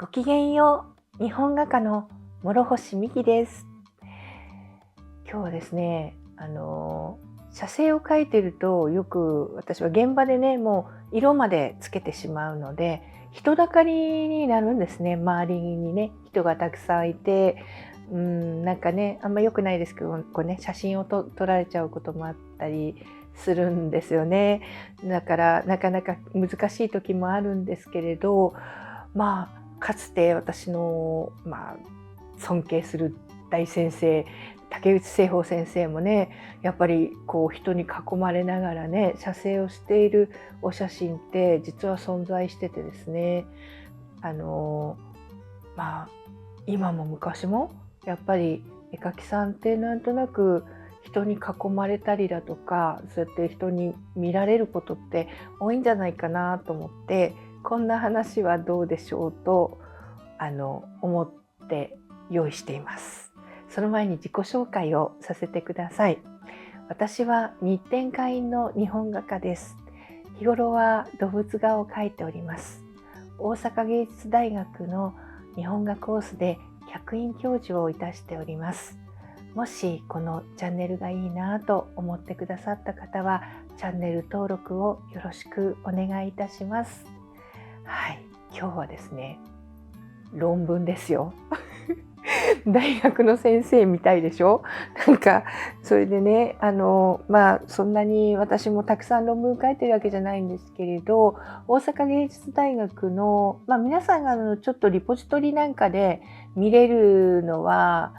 ごきげんよう、日本画家の諸星美希です。今日はですね、写生を描いてるとよく私は現場でね、もう色までつけてしまうので、人だかりになるんですね。周りにね、人がたくさんいて、なんかね、あんま良くないですけど、こうね、写真を撮られちゃうこともあったりするんですよね。だからなかなか難しい時もあるんですけれど、かつて私の、尊敬する大先生、竹内栖鳳先生もね、やっぱりこう人に囲まれながらね、写生をしているお写真って実は存在しててですね、あのまあ今も昔もやっぱり絵描きさんってなんとなく人に囲まれたりだとか、そうやって人に見られることって多いんじゃないかなと思って、こんな話はどうでしょうと思って用意しています。その前に自己紹介をさせてください。私は日展会員の日本画家です。日頃は動物画を描いております。大阪芸術大学の日本画コースで客員教授をいたしております。もしこのチャンネルがいいなと思ってくださった方は、チャンネル登録をよろしくお願いいたします。はい、今日はですね、論文ですよ。大学の先生みたいでしょ。なんかそれでね、そんなに私もたくさん論文書いてるわけじゃないんですけれど、大阪芸術大学の、皆さんがちょっとリポジトリなんかで見れるのは、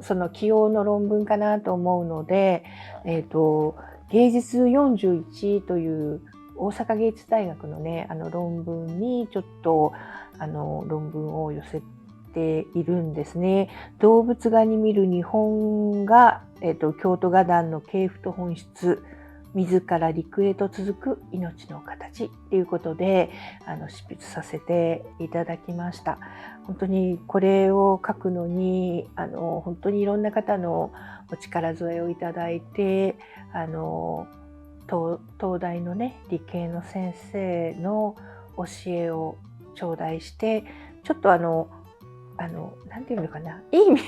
その起用の論文かなと思うので、芸術41という大阪芸術大学のね、論文にちょっと論文を寄せているんですね。動物画に見る日本画、京都画壇の系譜と本質、自ら陸へと続く命の形ということで執筆させていただきました。本当にこれを書くのに本当にいろんな方のお力添えをいただいて、東大のね理系の先生の教えを頂戴して、ちょっとなんていうのかな、いい意味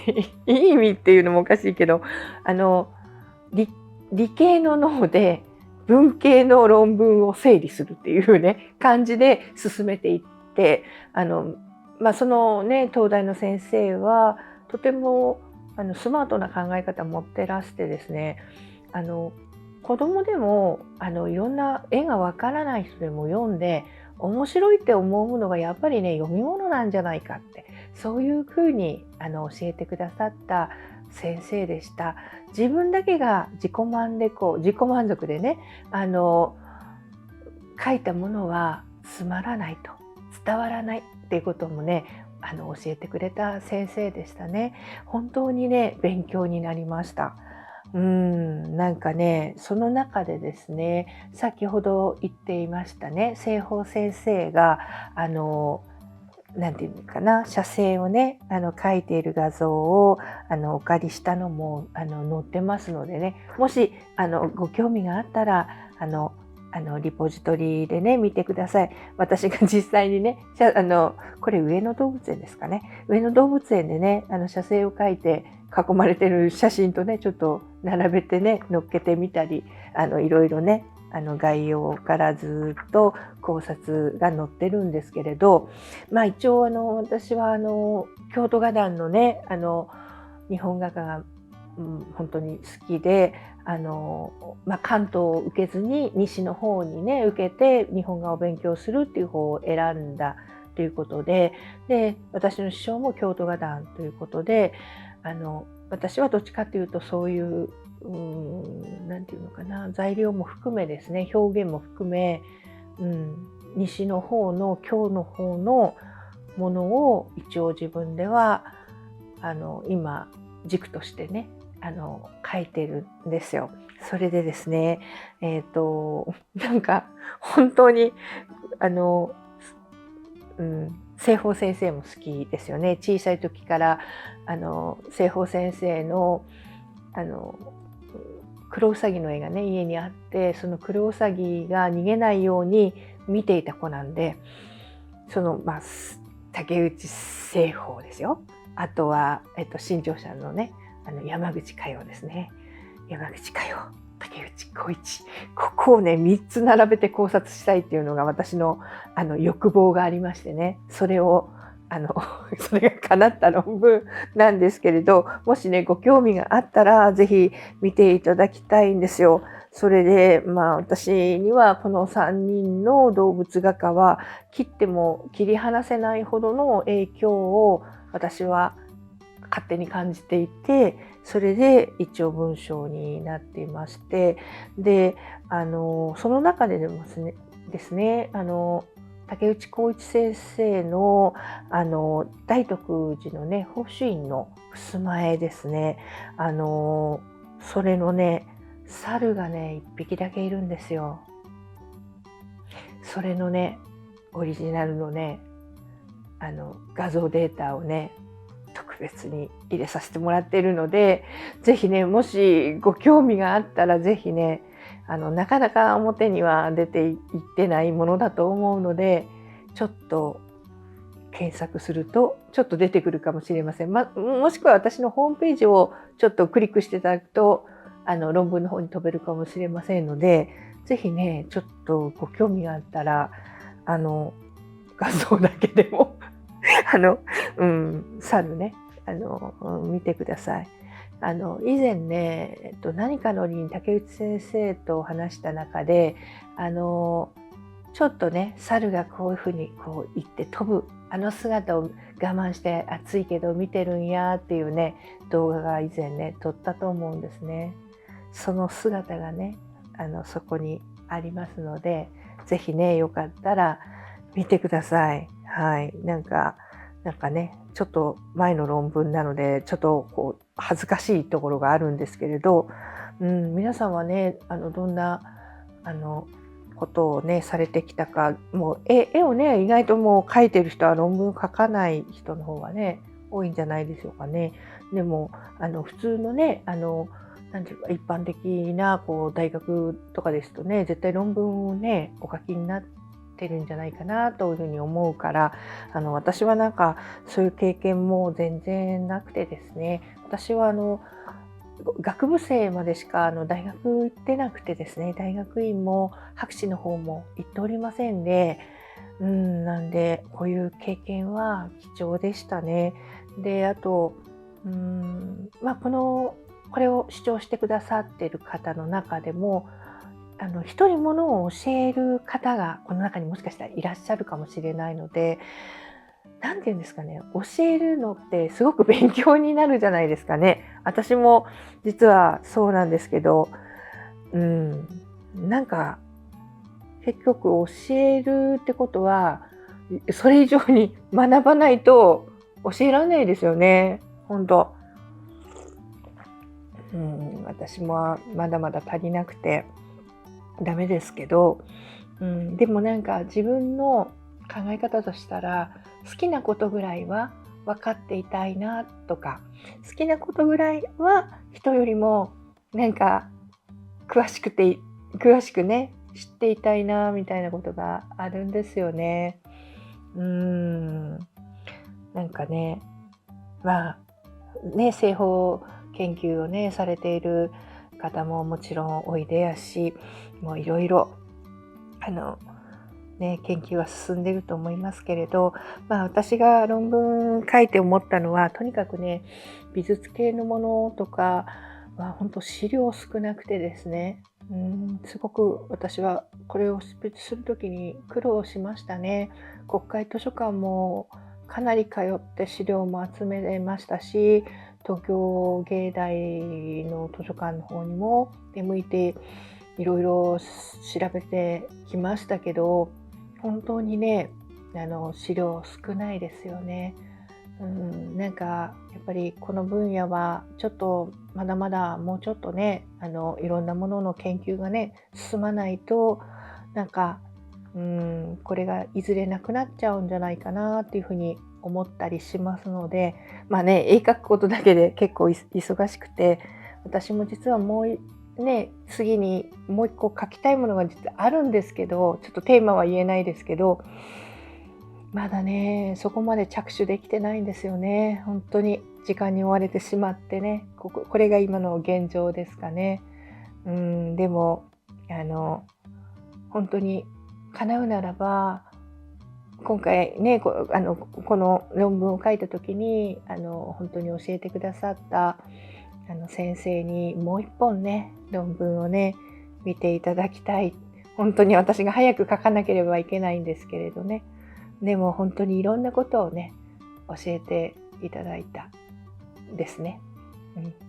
いい意味っていうのもおかしいけど、理系の脳で文系の論文を整理するっていうね感じで進めていって、そのね東大の先生はとてもスマートな考え方を持ってらしてですね、子供でもいろんな絵がわからない人でも読んで面白いって思うものがやっぱりね読み物なんじゃないかって、そういうふうに教えてくださった先生でした。自分だけが自己満足でね書いたものはつまらないと、伝わらないっていうこともね教えてくれた先生でしたね。本当にね勉強になりました。なんかね、その中でですね、先ほど言っていましたね、栖鳳先生がなんていうのかな、写生をね描いている画像をお借りしたのも載ってますのでね、もしご興味があったらリポジトリでね見てください。私が実際にねこれ上野動物園ですかね、上野動物園でね写生を描いて囲まれてる写真とねちょっと並べてね載っけてみたり、いろいろね概要からずっと考察が載ってるんですけれど、一応私は京都画壇のね日本画家が、本当に好きで関東を受けずに西の方にね受けて日本画を勉強するっていう方を選んだということで、私の師匠も京都画壇ということで私はどっちかというとそういうなんていうのかな、材料も含めですね、表現も含め、西の方の京の方のものを一応自分では今軸としてね書いてるんですよ。それでですね、なんか本当に栖鳳先生も好きですよね。小さい時から栖鳳先生の黒うさぎの絵がね家にあって、その黒うさぎが逃げないように見ていた子なんで、竹内製法ですよ。あとは、新潮社のね、山口佳代ですね。山口佳代、竹内浩一。ここをね、3つ並べて考察したいっていうのが私の、欲望がありましてね。それを、それが叶った論文なんですけれど、もしね、ご興味があったら、ぜひ見ていただきたいんですよ。それで、私にはこの3人の動物画家は切っても切り離せないほどの影響を私は勝手に感じていて、それで一応文章になっていまして、で、その中でですね、竹内浩一先生の、大徳寺のね、宝珠院の襖絵ですね。それのね、猿がね、1匹だけいるんですよ。それのね、オリジナルのね、画像データをね、特別に入れさせてもらっているので、ぜひね、もしご興味があったらぜひね、なかなか表には出ていってないものだと思うので、ちょっと検索するとちょっと出てくるかもしれません。もしくは私のホームページをちょっとクリックしていただくと、論文の方に飛べるかもしれませんので、ぜひね、ちょっとご興味があったら、画像だけでも猿ね、見てください。以前ね、何かの折に竹内先生と話した中で、ちょっとね、猿がこういうふうにこう行って飛ぶ、姿を我慢して暑いけど見てるんやっていうね、動画が以前ね、撮ったと思うんですね。その姿がね、そこにありますので、ぜひね、よかったら見てください。はい。なんかね、ちょっと前の論文なので、ちょっとこう恥ずかしいところがあるんですけれど、皆さんはね、どんなことをね、されてきたか、もう絵をね、意外ともう描いてる人は論文書かない人の方がね、多いんじゃないでしょうかね。でも、普通のね、なんていうか、一般的なこう大学とかですとね、絶対論文をね、お書きになってるんじゃないかなというふうに思うから、私はなんかそういう経験も全然なくてですね、私は学部生までしか大学行ってなくてですね、大学院も博士の方も行っておりませんで、なんでこういう経験は貴重でしたね。で、あと、これを主張してくださっている方の中でも、人に物を教える方がこの中にもしかしたらいらっしゃるかもしれないので、なんていうんですかね、教えるのってすごく勉強になるじゃないですかね。私も実はそうなんですけど、なんか結局教えるってことは、それ以上に学ばないと教えられないですよね。本当。私もまだまだ足りなくてダメですけど、でもなんか自分の考え方としたら、好きなことぐらいは分かっていたいなとか、好きなことぐらいは人よりもなんか詳しくね、知っていたいなみたいなことがあるんですよね。なんかね、製法研究をね、されている方ももちろんおいでやし、もういろいろ研究は進んでいると思いますけれど、私が論文書いて思ったのは、とにかくね、美術系のものとかは本当資料少なくてですね、すごく私はこれを執筆するときに苦労しましたね。国会図書館もかなり通って資料も集めれましたし、東京芸大の図書館の方にも出向いていろいろ調べてきましたけど、本当にね、資料少ないですよね。なんかやっぱりこの分野はちょっとまだまだもうちょっとね、いろんなものの研究がね進まないと、なんかこれがいずれなくなっちゃうんじゃないかなっていうふうに思ったりしますので、絵描くことだけで結構忙しくて、私も実は次にもう一個書きたいものが実はあるんですけど、ちょっとテーマは言えないですけど、まだね、そこまで着手できてないんですよね。本当に時間に追われてしまってね、これが今の現状ですかね。でも本当に叶うならば、今回ね、この論文を書いた時に本当に教えてくださった先生にもう一本ね、論文をね、見ていただきたい。本当に私が早く書かなければいけないんですけれどね。でも本当にいろんなことをね、教えていただいたですね。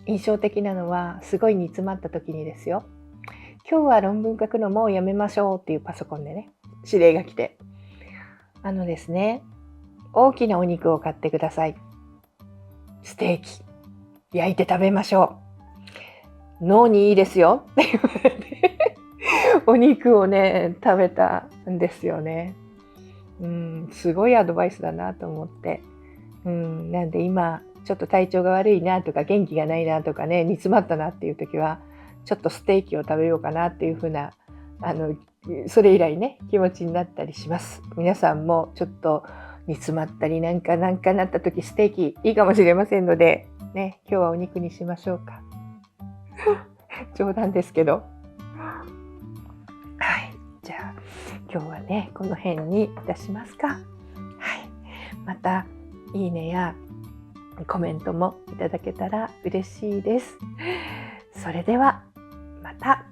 印象的なのは、すごい煮詰まった時にですよ。今日は論文書くのもうやめましょうっていうパソコンでね、指令が来て。ですね、大きなお肉を買ってください。ステーキ。焼いて食べましょう。脳にいいですよって言われて、お肉をね、食べたんですよね。すごいアドバイスだなと思って。なんで今、ちょっと体調が悪いなとか、元気がないなとかね、煮詰まったなっていう時は、ちょっとステーキを食べようかなっていう風な、それ以来ね、気持ちになったりします。皆さんもちょっと煮詰まったりなんかなった時、ステーキいいかもしれませんので、ね、今日はお肉にしましょうか。冗談ですけど。はい。じゃあ、今日はね、この辺にいたしますか。はい。また、いいねやコメントもいただけたら嬉しいです。それでは、また。